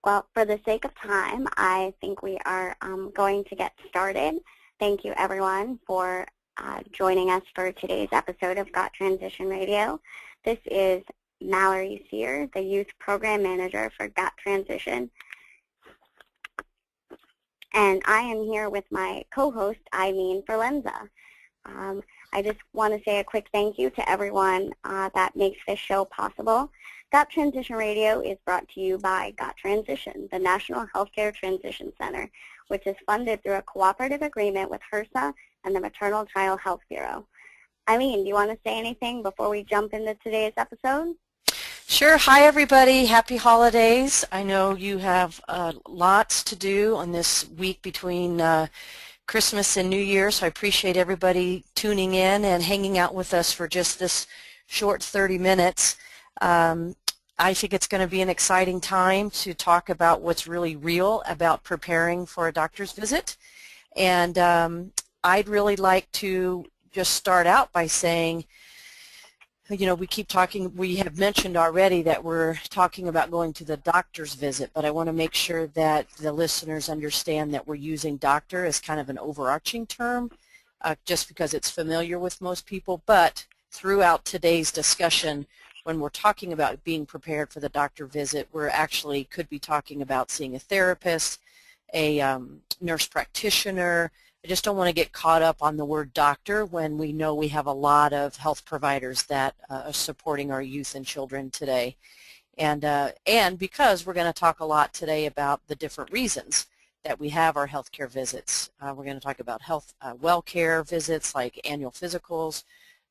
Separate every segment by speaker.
Speaker 1: Well, for the sake of time, I think we are going to get started. Thank you, everyone, for joining us for today's episode of Got Transition Radio. This is Mallory Sear, the Youth Program Manager for Got Transition. And I am here with my co-host, Eileen Forlenza. I just want to say a quick thank you to everyone that makes this show possible. Got Transition Radio is brought to you by Got Transition, the National Healthcare Transition Center, which is funded through a cooperative agreement with HRSA and the Maternal Child Health Bureau. Eileen, do you want to say anything before we jump into today's episode?
Speaker 2: Sure. Hi, everybody. Happy holidays. I know you have lots to do on this week between Christmas and New Year, so I appreciate everybody tuning in and hanging out with us for just this short 30 minutes. I think it's going to be an exciting time to talk about what's really real about preparing for a doctor's visit. And I'd really like to just start out by saying, you know, we have mentioned already that we're talking about going to the doctor's visit, but I want to make sure that the listeners understand that we're using doctor as kind of an overarching term, just because it's familiar with most people. But throughout today's discussion, when we're talking about being prepared for the doctor visit, we're actually could be talking about seeing a therapist, a nurse practitioner. I just don't want to get caught up on the word doctor when we know we have a lot of health providers that are supporting our youth and children today. And because we're going to talk a lot today about the different reasons that we have our healthcare visits. We're going to talk about health well care visits like annual physicals,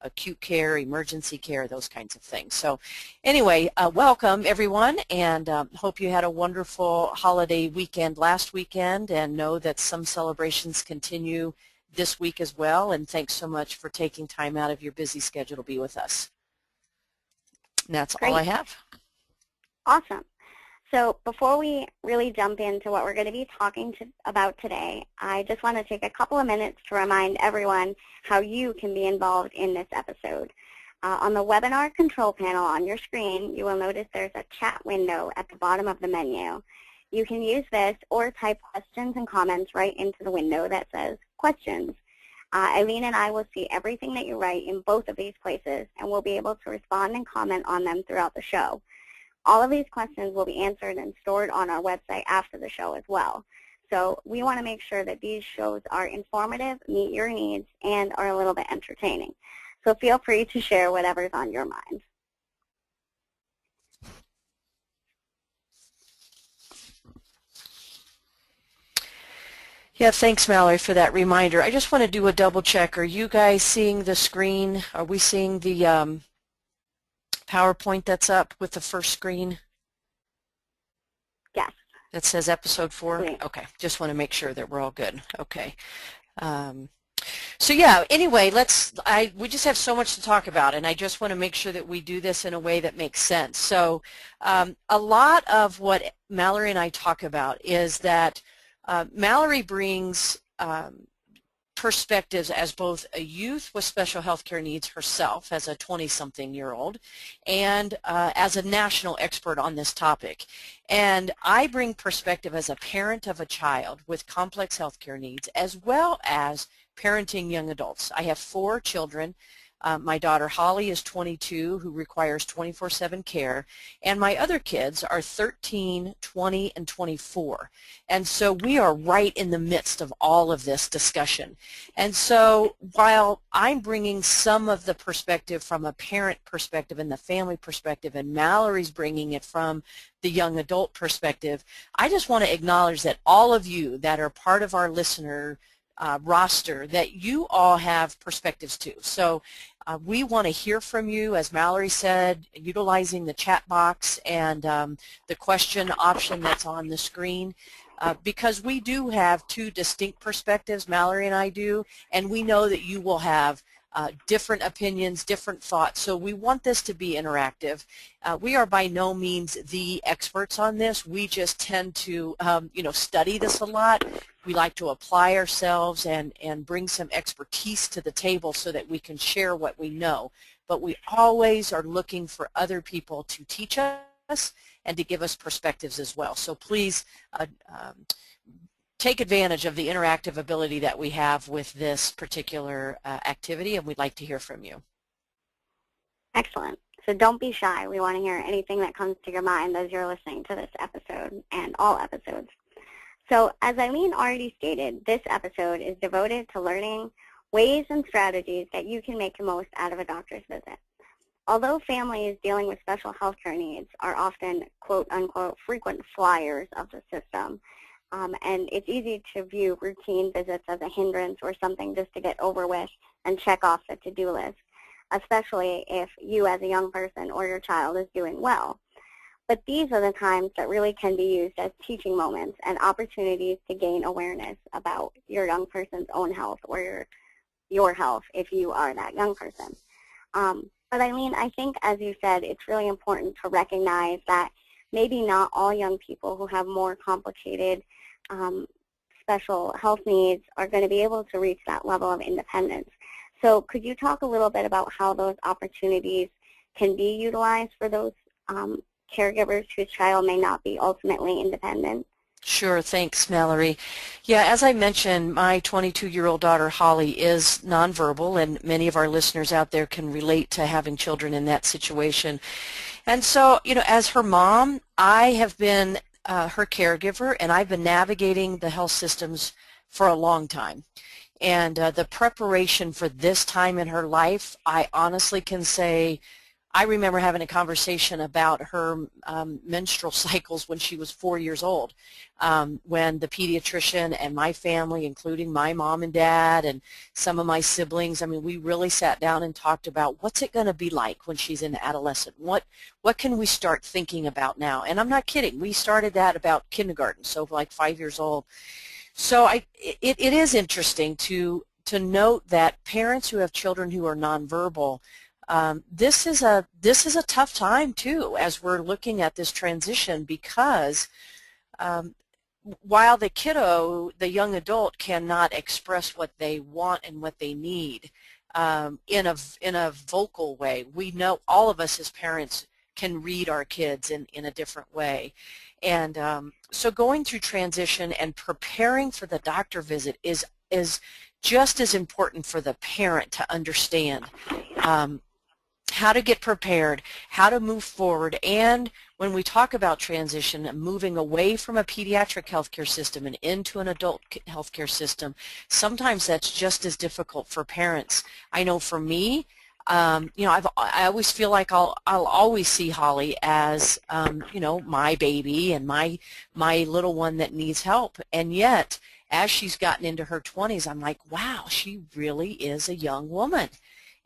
Speaker 2: acute care, emergency care, those kinds of things. So anyway, welcome everyone, and hope you had a wonderful holiday weekend last weekend, and know that some celebrations continue this week as well, and thanks so much for taking time out of your busy schedule to be with us. And that's
Speaker 1: Great.
Speaker 2: all I have.
Speaker 1: Awesome. So before we really jump into what we're going to be talking about today, I just want to take a couple of minutes to remind everyone how you can be involved in this episode. On the webinar control panel on your screen, you will notice there's a chat window at the bottom of the menu. You can use this or type questions and comments right into the window that says questions. Eileen and I will see everything that you write in both of these places, and we'll be able to respond and comment on them throughout the show. All of these questions will be answered and stored on our website after the show as well. So we want to make sure that these shows are informative, meet your needs, and are a little bit entertaining. So feel free to share whatever's on your mind.
Speaker 2: Yeah, thanks, Mallory, for that reminder. I just want to do a double check. Are you guys seeing the screen? Are we seeing the PowerPoint that's up with the first screen?
Speaker 1: Yes.
Speaker 2: That says episode 4?
Speaker 1: Great.
Speaker 2: Okay, just want to make sure that we're all good. Okay. So yeah, anyway, we just have so much to talk about, and I just want to make sure that we do this in a way that makes sense. So a lot of what Mallory and I talk about is that Mallory brings perspectives as both a youth with special health care needs herself as a 20-something-year-old and as a national expert on this topic. And I bring perspective as a parent of a child with complex health care needs as well as parenting young adults. I have 4 children. My daughter Holly is 22, who requires 24/7 care, and my other kids are 13, 20, and 24. And so we are right in the midst of all of this discussion. And so while I'm bringing some of the perspective from a parent perspective and the family perspective, and Mallory's bringing it from the young adult perspective, I just want to acknowledge that all of you that are part of our listener roster, that you all have perspectives too. So we want to hear from you, as Mallory said, utilizing the chat box and the question option that's on the screen, because we do have 2 distinct perspectives, Mallory and I do, and we know that you will have different opinions, different thoughts. So we want this to be interactive. We are by no means the experts on this. We just tend to, study this a lot. We like to apply ourselves and bring some expertise to the table so that we can share what we know. But we always are looking for other people to teach us and to give us perspectives as well. So please take advantage of the interactive ability that we have with this particular activity, and we'd like to hear from you.
Speaker 1: Excellent. So don't be shy. We want to hear anything that comes to your mind as you're listening to this episode and all episodes. So as Eileen already stated, this episode is devoted to learning ways and strategies that you can make the most out of a doctor's visit. Although families dealing with special healthcare needs are often, quote-unquote, frequent flyers of the system, and it's easy to view routine visits as a hindrance or something just to get over with and check off the to-do list, especially if you as a young person or your child is doing well. But these are the times that really can be used as teaching moments and opportunities to gain awareness about your young person's own health or your health if you are that young person. But Eileen, I think, as you said, it's really important to recognize that maybe not all young people who have more complicated special health needs are going to be able to reach that level of independence. So could you talk a little bit about how those opportunities can be utilized for those caregivers whose child may not be ultimately independent?
Speaker 2: Sure, thanks, Mallory. Yeah, as I mentioned, my 22-year-old daughter, Holly, is nonverbal, and many of our listeners out there can relate to having children in that situation. And so, as her mom, I have been her caregiver, and I've been navigating the health systems for a long time. And the preparation for this time in her life, I honestly can say, I remember having a conversation about her menstrual cycles when she was 4 years old, when the pediatrician and my family, including my mom and dad and some of my siblings, I mean, we really sat down and talked about what's it going to be like when she's an adolescent. What can we start thinking about now? And I'm not kidding. We started that about kindergarten, so like 5 years old. So it is interesting to note that parents who have children who are nonverbal, this is a tough time too as we're looking at this transition, because while the kiddo, the young adult, cannot express what they want and what they need in a vocal way, we know all of us as parents can read our kids in a different way. And so going through transition and preparing for the doctor visit is just as important for the parent to understand how to get prepared, how to move forward, and when we talk about transition and moving away from a pediatric healthcare system and into an adult healthcare system, sometimes that's just as difficult for parents. I know for me, I always feel like I'll always see Holly as my baby and my little one that needs help, and yet as she's gotten into her 20s, I'm like, wow, she really is a young woman.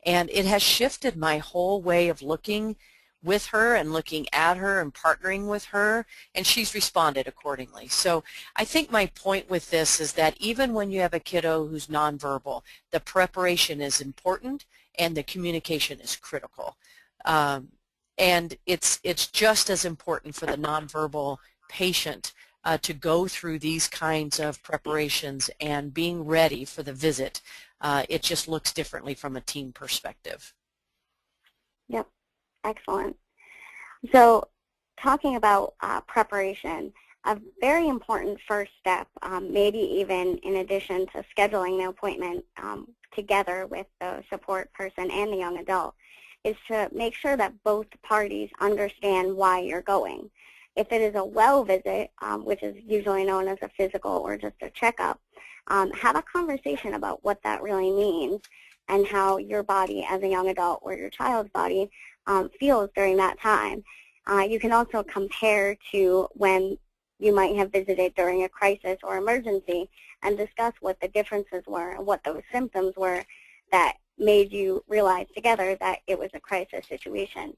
Speaker 2: And it has shifted my whole way of looking with her and looking at her and partnering with her, and she's responded accordingly. So I think my point with this is that even when you have a kiddo who's nonverbal, the preparation is important and the communication is critical. And it's just as important for the nonverbal patient to go through these kinds of preparations and being ready for the visit. It just looks differently from a team perspective.
Speaker 1: Yep, excellent. So talking about preparation, a very important first step, maybe even in addition to scheduling the appointment together with the support person and the young adult, is to make sure that both parties understand why you're going. If it is a well visit, which is usually known as a physical or just a checkup, have a conversation about what that really means and how your body as a young adult or your child's body feels during that time. You can also compare to when you might have visited during a crisis or emergency and discuss what the differences were and what those symptoms were that made you realize together that it was a crisis situation.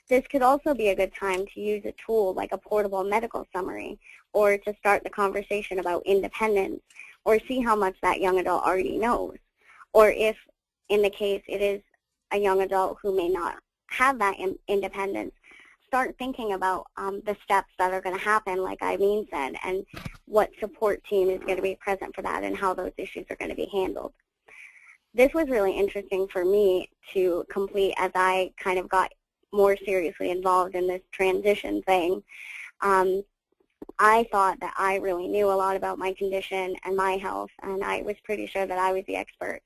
Speaker 1: This could also be a good time to use a tool like a portable medical summary, or to start the conversation about independence, or see how much that young adult already knows. Or if, in the case, it is a young adult who may not have that independence, start thinking about the steps that are going to happen, like Eileen said, and what support team is going to be present for that and how those issues are going to be handled. This was really interesting for me to complete as I kind of got more seriously involved in this transition thing, I thought that I really knew a lot about my condition and my health, and I was pretty sure that I was the expert.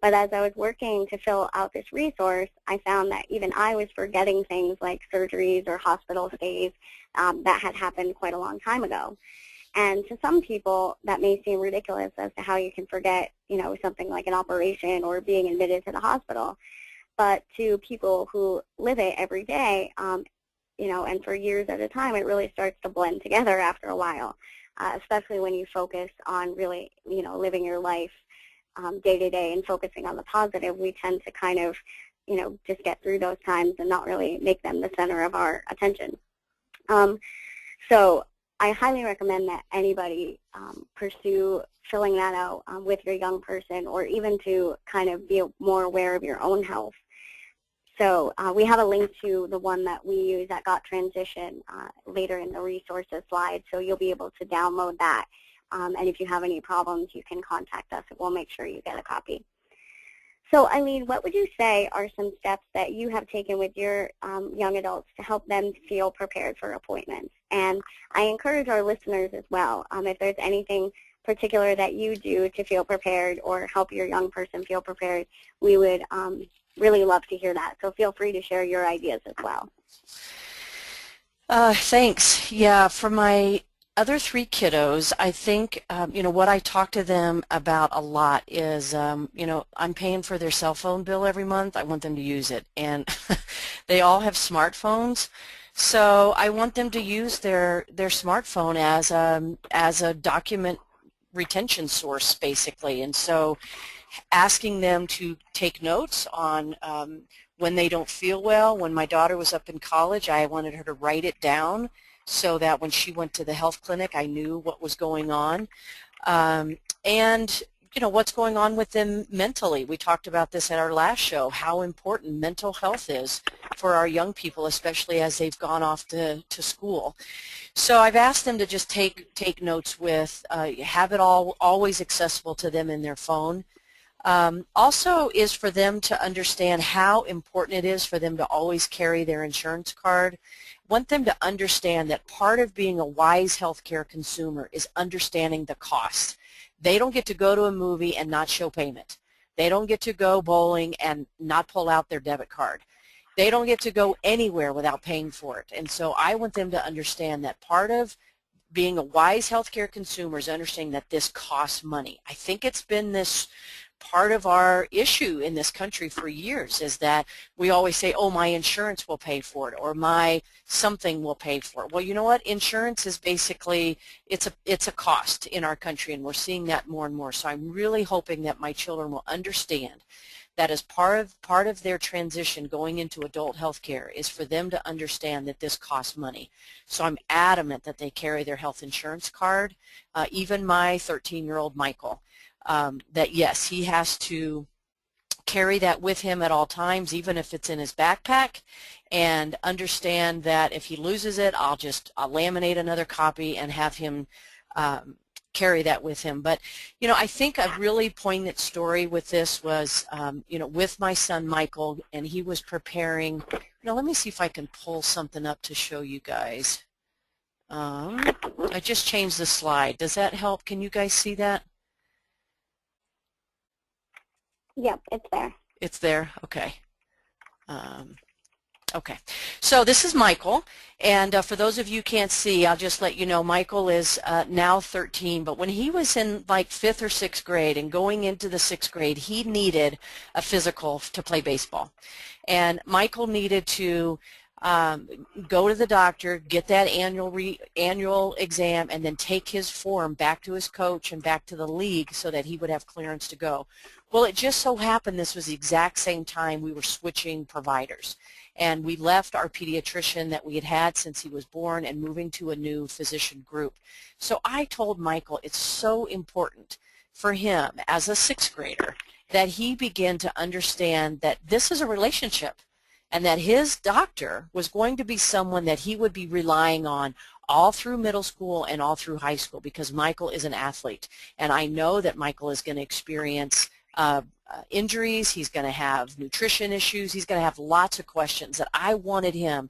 Speaker 1: But as I was working to fill out this resource, I found that even I was forgetting things like surgeries or hospital stays that had happened quite a long time ago. And to some people, that may seem ridiculous as to how you can forget, something like an operation or being admitted to the hospital. But to people who live it every day, and for years at a time, it really starts to blend together after a while, especially when you focus on really, living your life day to day and focusing on the positive. We tend to kind of, just get through those times and not really make them the center of our attention. So I highly recommend that anybody pursue filling that out with your young person, or even to kind of be more aware of your own health. So we have a link to the one that we use that got transition later in the resources slide, so you'll be able to download that. And if you have any problems, you can contact us, and we'll make sure you get a copy. So Eileen, what would you say are some steps that you have taken with your young adults to help them feel prepared for appointments? And I encourage our listeners as well, if there's anything particular that you do to feel prepared or help your young person feel prepared, we would really love to hear that. So feel free to share your ideas as well.
Speaker 2: Thanks. Yeah, for my other 3 kiddos, I think, what I talk to them about a lot is, I'm paying for their cell phone bill every month. I want them to use it. And they all have smartphones. So I want them to use their smartphone as a document retention source, basically. And so asking them to take notes on when they don't feel well. When my daughter was up in college, I wanted her to write it down so that when she went to the health clinic, I knew what was going on. And, what's going on with them mentally. We talked about this at our last show, how important mental health is for our young people, especially as they've gone off to school. So I've asked them to just take notes with, have it always accessible to them in their phone. Also is for them to understand how important it is for them to always carry their insurance card. Want them to understand that part of being a wise healthcare consumer is understanding the cost. They don't get to go to a movie and not show payment. They don't get to go bowling and not pull out their debit card. They don't get to go anywhere without paying for it. And so I want them to understand that part of being a wise healthcare consumer is understanding that this costs money. I think it's been this part of our issue in this country for years, is that we always say, oh, my insurance will pay for it, or my something will pay for it. Well, you know what? Insurance is basically, it's a cost in our country, and we're seeing that more and more. So I'm really hoping that my children will understand that as part of their transition going into adult health care is for them to understand that this costs money. So I'm adamant that they carry their health insurance card. Even my 13-year-old Michael, that yes, he has to carry that with him at all times, even if it's in his backpack, and understand that if he loses it, I'll laminate another copy and have him carry that with him. But I think a really poignant story with this was with my son Michael, and he was preparing. Let me see if I can pull something up to show you guys. I just changed the slide. Does that help? Can you guys see that?
Speaker 1: Yep, it's there.
Speaker 2: It's there? Okay. Okay. So this is Michael, and for those of you who can't see, I'll just let you know Michael is now 13, but when he was in like 5th or 6th grade and going into the 6th grade, he needed a physical to play baseball. And Michael needed to go to the doctor, get that annual exam, and then take his form back to his coach and back to the league so that he would have clearance to go. Well, it just so happened this was the exact same time we were switching providers. And we left our pediatrician that we had had since he was born and moving to a new physician group. So I told Michael it's so important for him as a 6th grader that he begin to understand that this is a relationship, and that his doctor was going to be someone that he would be relying on all through middle school and all through high school, because Michael is an athlete. And I know that Michael is going to experience injuries, he's going to have nutrition issues, he's going to have lots of questions that I wanted him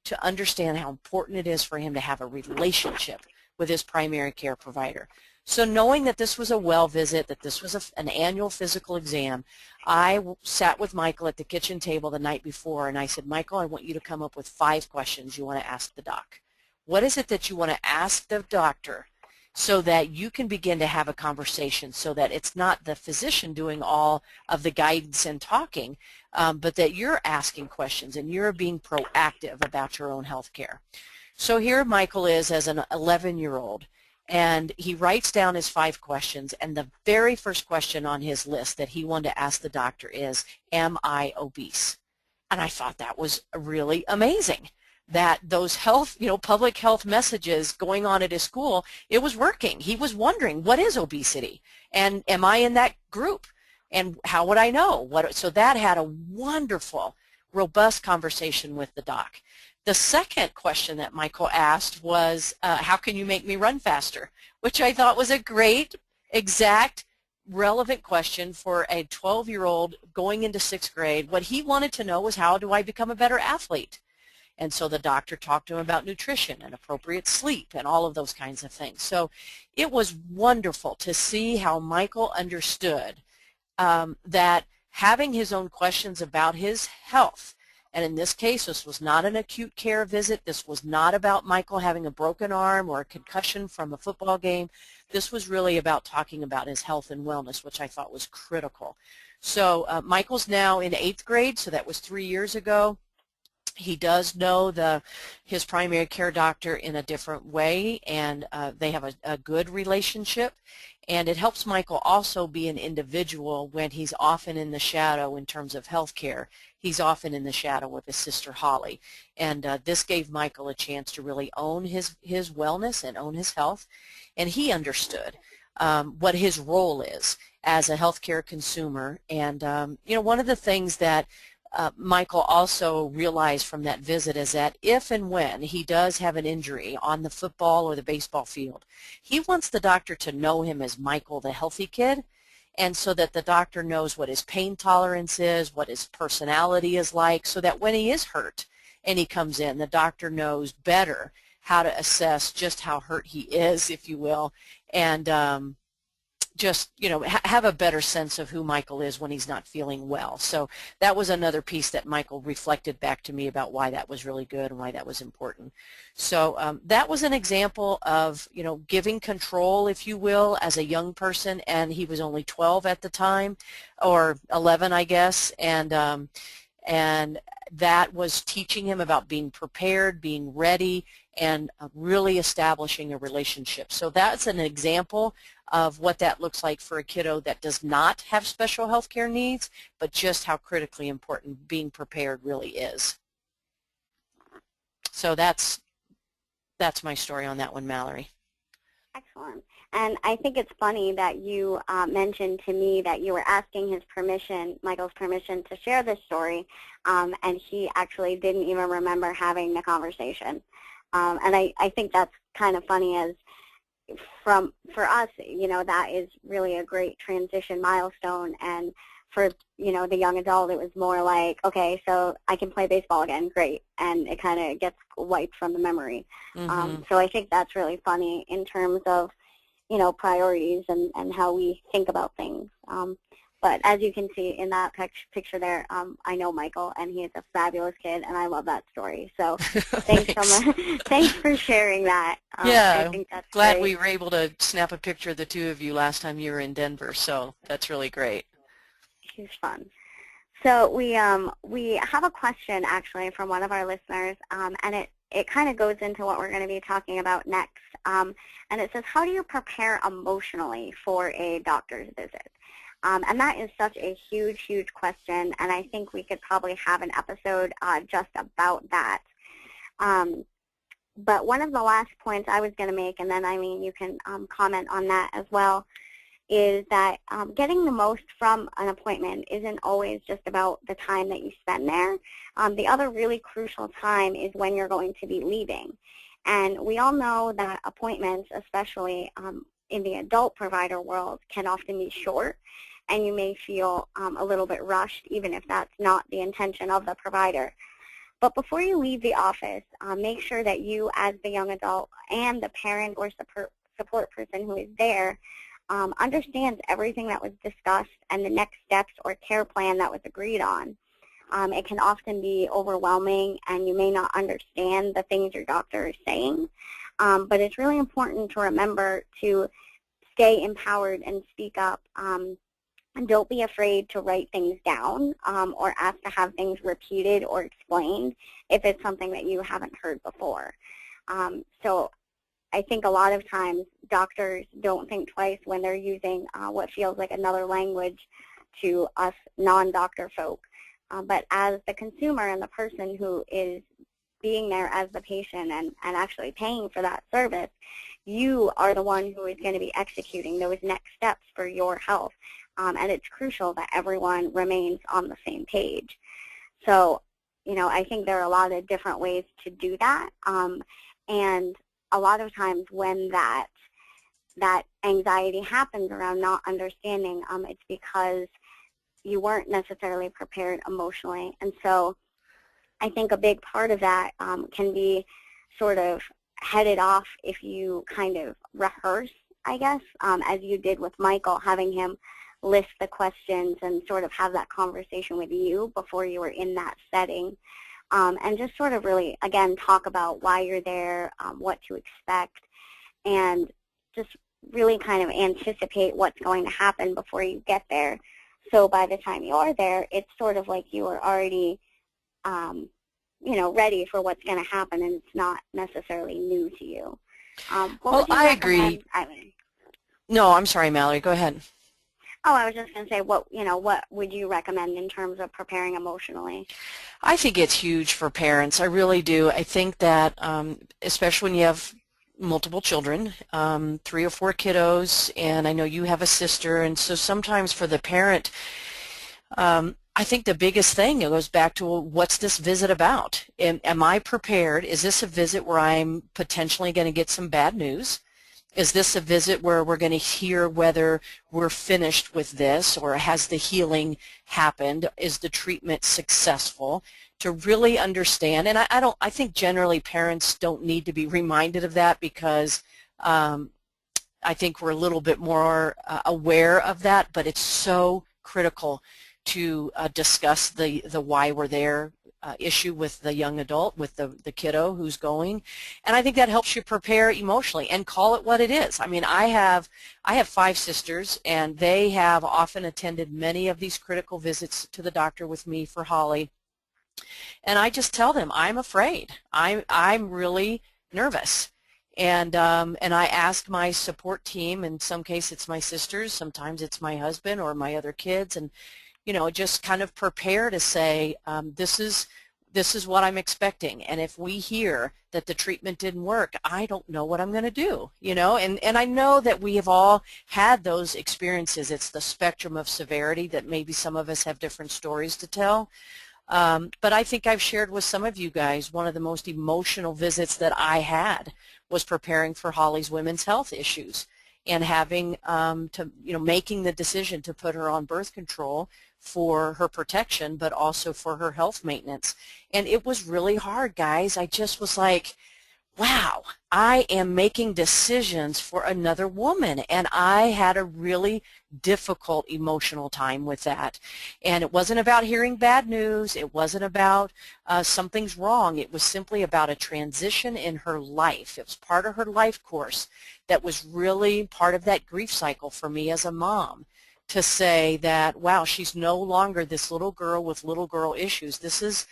Speaker 2: to understand how important it is for him to have a relationship with his primary care provider. So knowing that this was a well visit, that this was an annual physical exam, I sat with Michael at the kitchen table the night before and I said, Michael, I want you to come up with 5 questions you want to ask the doc. What is it that you want to ask the doctor so that you can begin to have a conversation, so that it's not the physician doing all of the guidance and talking, but that you're asking questions and you're being proactive about your own health care. So here Michael is as an 11-year-old, and he writes down his 5 questions, and the very first question on his list that he wanted to ask the doctor is, am I obese? And I thought that was really amazing, that those health, public health messages going on at his school, it was working. He was wondering, what is obesity? And am I in that group? And how would I know? So that had a wonderful, robust conversation with the doc. The second question that Michael asked was, how can you make me run faster? Which I thought was a great, exact, relevant question for a 12-year-old going into 6th grade. What he wanted to know was, how do I become a better athlete? And so the doctor talked to him about nutrition and appropriate sleep and all of those kinds of things. So it was wonderful to see how Michael understood that having his own questions about his health, and in this case, this was not an acute care visit. This was not about Michael having a broken arm or a concussion from a football game. This was really about talking about his health and wellness, which I thought was critical. So Michael's now in 8th grade, so that was 3 years ago. He does know his primary care doctor in a different way, and they have a good relationship. And it helps Michael also be an individual when he's often in the shadow in terms of health care. He's often in the shadow of his sister Holly. And this gave Michael a chance to really own his wellness and own his health. And he understood what his role is as a healthcare consumer. And, one of the things that Michael also realized from that visit is that if and when he does have an injury on the football or the baseball field, he wants the doctor to know him as Michael, the healthy kid, and so that the doctor knows what his pain tolerance is, what his personality is like, so that when he is hurt and he comes in, the doctor knows better how to assess just how hurt he is, if you will, and just, have a better sense of who Michael is when he's not feeling well. So that was another piece that Michael reflected back to me about why that was really good and why that was important. So that was an example of, giving control, if you will, as a young person, and he was only 12 at the time, or 11, I guess, and that was teaching him about being prepared, being ready, and really establishing a relationship. So that's an example of what that looks like for a kiddo that does not have special health care needs, but just how critically important being prepared really is. So that's my story on that one, Mallory.
Speaker 1: Excellent. And I think it's funny that you mentioned to me that you were asking his permission, Michael's permission, to share this story, and he actually didn't even remember having the conversation. And I think that's kind of funny, as for us, that is really a great transition milestone. And for, the young adult, it was more like, okay, so I can play baseball again, great. And it kind of gets wiped from the memory. Mm-hmm. So I think that's really funny in terms of, priorities and how we think about things. But as you can see in that picture there, I know Michael, and he is a fabulous kid, and I love that story. So thanks so much. Thanks for sharing that.
Speaker 2: Yeah,
Speaker 1: I think that's
Speaker 2: glad
Speaker 1: great.
Speaker 2: we were able to snap a picture of the two of you last time you were in Denver, so that's really great.
Speaker 1: Huge fun. So we have a question actually from one of our listeners, and it kind of goes into what we're going to be talking about next. And it says, how do you prepare emotionally for a doctor's visit? And that is such a huge, huge question, and I think we could probably have an episode just about that. But one of the last points I was going to make, and then Eileen, you can comment on that as well, is that getting the most from an appointment isn't always just about the time that you spend there. The other really crucial time is when you're going to be leaving. And we all know that appointments, especially in the adult provider world, can often be short. and you may feel a little bit rushed, even if that's not the intention of the provider. But before you leave the office, make sure that you, as the young adult and the parent or support person who is there, understands everything that was discussed and the next steps or care plan that was agreed on. It can often be overwhelming, and you may not understand the things your doctor is saying, but it's really important to remember to stay empowered and speak up. And don't be afraid to write things down or ask to have things repeated or explained if it's something that you haven't heard before. So I think a lot of times doctors don't think twice when they're using what feels like another language to us non-doctor folk. But as the consumer and the person who is being there as the patient and actually paying for that service, you are the one who is going to be executing those next steps for your health. And it's crucial that everyone remains on the same page. So, I think there are a lot of different ways to do that. And a lot of times when that anxiety happens around not understanding, it's because you weren't necessarily prepared emotionally. And so I think a big part of that can be sort of headed off if you kind of rehearse, I guess, as you did with Michael, having him list the questions and sort of have that conversation with you before you were in that setting. And just sort of really, again, talk about why you're there, what to expect, and just really kind of anticipate what's going to happen before you get there. So by the time you are there, it's sort of like you are already, ready for what's going to happen, and it's not necessarily new to you.
Speaker 2: Well, I agree.
Speaker 1: Eileen?
Speaker 2: No, I'm sorry, Mallory. Go ahead.
Speaker 1: Oh, I was just going to say, what would you recommend in terms of preparing emotionally?
Speaker 2: I think it's huge for parents. I really do. I think that especially when you have multiple children, 3 or 4 kiddos, and I know you have a sister, and so sometimes for the parent, I think the biggest thing, it goes back to, well, what's this visit about? Am I prepared? Is this a visit where I'm potentially going to get some bad news? Is this a visit where we're going to hear whether we're finished with this, or has the healing happened? Is the treatment successful? To really understand, and I think generally parents don't need to be reminded of that, because I think we're a little bit more aware of that, but it's so critical to discuss the why we're there issue with the young adult, with the kiddo who's going. And I think that helps you prepare emotionally and call it what it is. I mean, I have 5 sisters, and they have often attended many of these critical visits to the doctor with me for Holly. And I just tell them, I'm afraid. I'm really nervous. And I ask my support team, in some cases it's my sisters, sometimes it's my husband or my other kids, and just kind of prepare to say, this is what I'm expecting, and if we hear that the treatment didn't work, I don't know what I'm going to do, and I know that we have all had those experiences. It's the spectrum of severity that maybe some of us have different stories to tell, but I think I've shared with some of you guys one of the most emotional visits that I had was preparing for Holly's women's health issues, and having making the decision to put her on birth control for her protection, but also for her health maintenance. And it was really hard, guys. I just was like, wow, I am making decisions for another woman, and I had a really difficult emotional time with that. And it wasn't about hearing bad news. It wasn't about something's wrong. It was simply about a transition in her life. It was part of her life course that was really part of that grief cycle for me as a mom, to say that, wow, she's no longer this little girl with little girl issues. This is,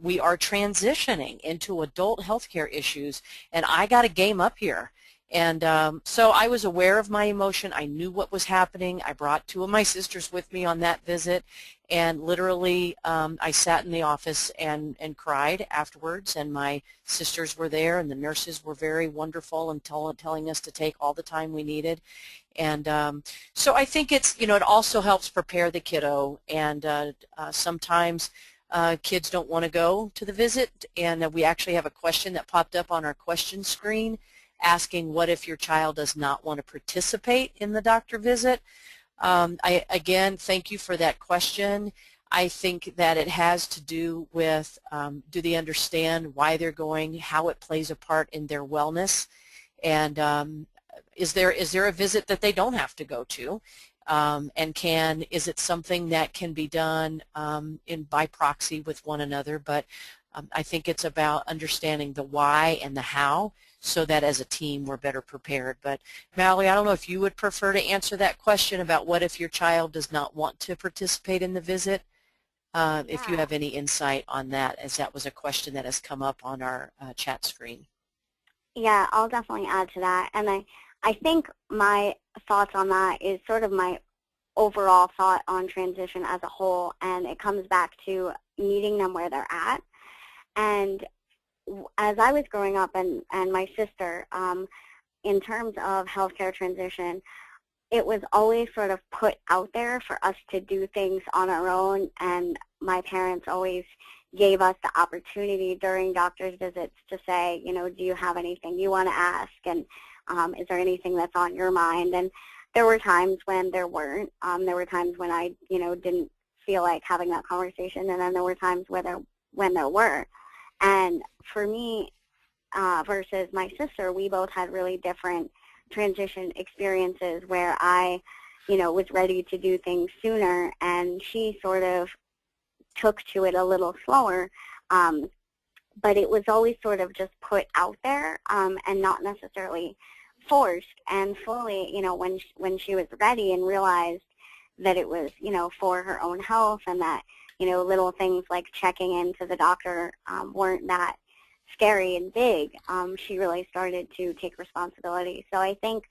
Speaker 2: we are transitioning into adult healthcare issues, and I got a game up here. And so I was aware of my emotion. I knew what was happening. I brought 2 of my sisters with me on that visit, and literally I sat in the office and cried afterwards, and my sisters were there, and the nurses were very wonderful and telling us to take all the time we needed. And so I think it's, it also helps prepare the kiddo, and sometimes kids don't want to go to the visit, and we actually have a question that popped up on our question screen asking, what if your child does not want to participate in the doctor visit? Again, thank you for that question. I think that it has to do with do they understand why they're going, how it plays a part in their wellness, and is there a visit that they don't have to go to, and is it something that can be done by proxy with one another? But I think it's about understanding the why and the how, so that as a team we're better prepared. But Mallory, I don't know if you would prefer to answer that question about what if your child does not want to participate in the visit, if you
Speaker 1: Yeah.
Speaker 2: have any insight on that, as that was a question that has come up on our chat screen.
Speaker 1: Yeah, I'll definitely add to that. And I think my thoughts on that is sort of my overall thought on transition as a whole, and it comes back to meeting them where they're at. And as I was growing up, and my sister, in terms of healthcare transition, it was always sort of put out there for us to do things on our own, and my parents always gave us the opportunity during doctor's visits to say, you know, do you have anything you want to ask, and is there anything that's on your mind? And there were times when there weren't. There were times when I, you know, didn't feel like having that conversation, and then there were times when there were. And for me, versus my sister, we both had really different transition experiences where I, you know, was ready to do things sooner, and she sort of took to it a little slower. But it was always sort of just put out there, and not necessarily forced. And slowly, you know, when she was ready and realized that it was, you know, for her own health, and that, you know, little things like checking into the doctor weren't that scary and big, she really started to take responsibility. So I think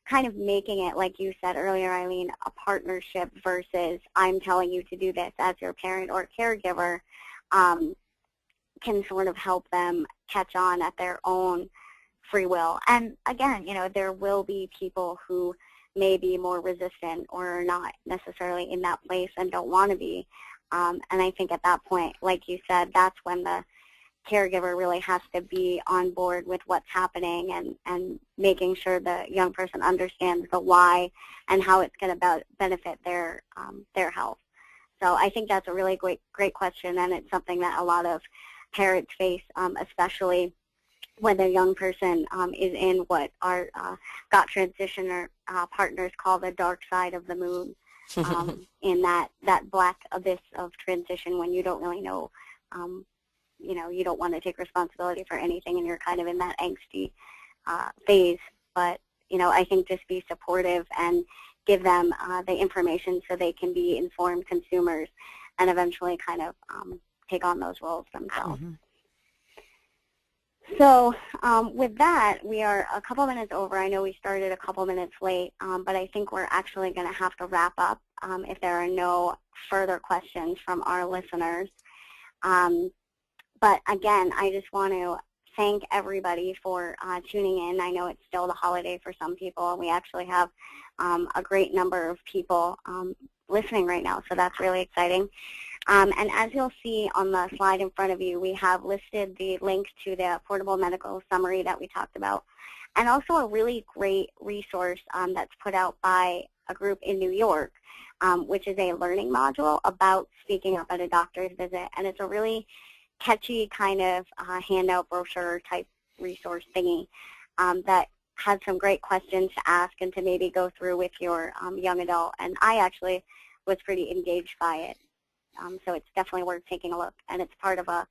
Speaker 1: kind of making it, like you said earlier, Eileen, a partnership versus I'm telling you to do this as your parent or caregiver, can sort of help them catch on at their own free will. And again, you know, there will be people who may be more resistant or are not necessarily in that place and don't want to be. And I think at that point, like you said, that's when the caregiver really has to be on board with what's happening, and making sure the young person understands the why and how it's going to benefit their health. So I think that's a really great question, and it's something that a lot of parents face, especially when their young person is in what our GOT transitioner partners call the dark side of the moon, in that black abyss of transition when you don't really know, you know, you don't want to take responsibility for anything, and you're kind of in that angsty phase. But, you know, I think just be supportive and give them the information so they can be informed consumers and eventually kind of take on those roles themselves.
Speaker 2: Mm-hmm.
Speaker 1: So with that, we are a couple minutes over. I know we started a couple minutes late, but I think we're actually going to have to wrap up if there are no further questions from our listeners. But again, I just want to thank everybody for tuning in. I know it's still the holiday for some people, and we actually have a great number of people listening right now, so that's really exciting. And as you'll see on the slide in front of you, we have listed the link to the portable medical summary that we talked about, and also a really great resource that's put out by a group in New York, which is a learning module about speaking up at a doctor's visit. And it's a really catchy kind of handout brochure type resource thingy that has some great questions to ask and to maybe go through with your young adult. And I actually was pretty engaged by it. So it's definitely worth taking a look. And it's part of a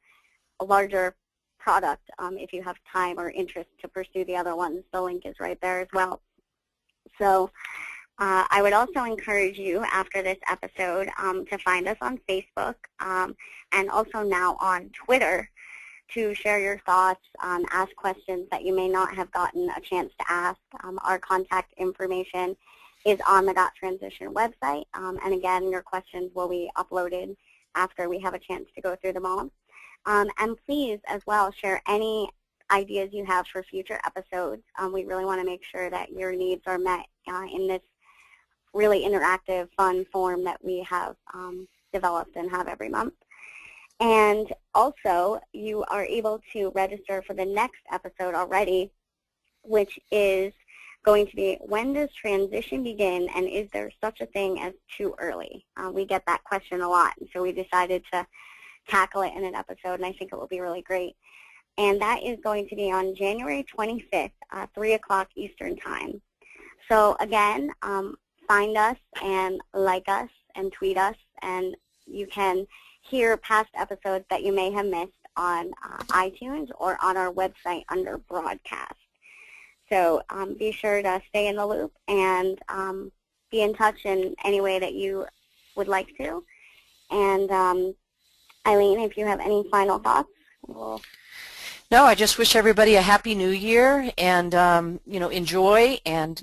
Speaker 1: larger product if you have time or interest to pursue the other ones. The link is right there as well. So I would also encourage you after this episode to find us on Facebook and also now on Twitter to share your thoughts, ask questions that you may not have gotten a chance to ask. Our contact information is on the GOT Transition website. And again, your questions will be uploaded after we have a chance to go through them all. And please, as well, share any ideas you have for future episodes. We really want to make sure that your needs are met in this really interactive, fun form that we have developed and have every month. And also, you are able to register for the next episode already, which is going to be, when does transition begin, and is there such a thing as too early? We get that question a lot, and so we decided to tackle it in an episode, and I think it will be really great. And that is going to be on January 25th, 3 o'clock Eastern Time. So again, find us and like us and tweet us, and you can hear past episodes that you may have missed on iTunes or on our website under broadcast. So be sure to stay in the loop and be in touch in any way that you would like to. And Eileen, if you have any final thoughts,
Speaker 2: No, I just wish everybody a happy new year, and enjoy and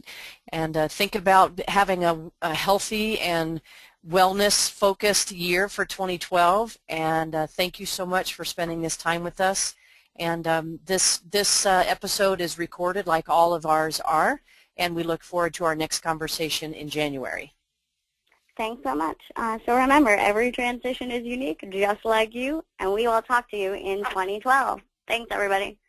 Speaker 2: think about having a healthy and wellness-focused year for 2012. And thank you so much for spending this time with us. And this episode is recorded like all of ours are, and we look forward to our next conversation in January.
Speaker 1: Thanks so much. So remember, every transition is unique, just like you, and we will talk to you in 2012. Thanks, everybody.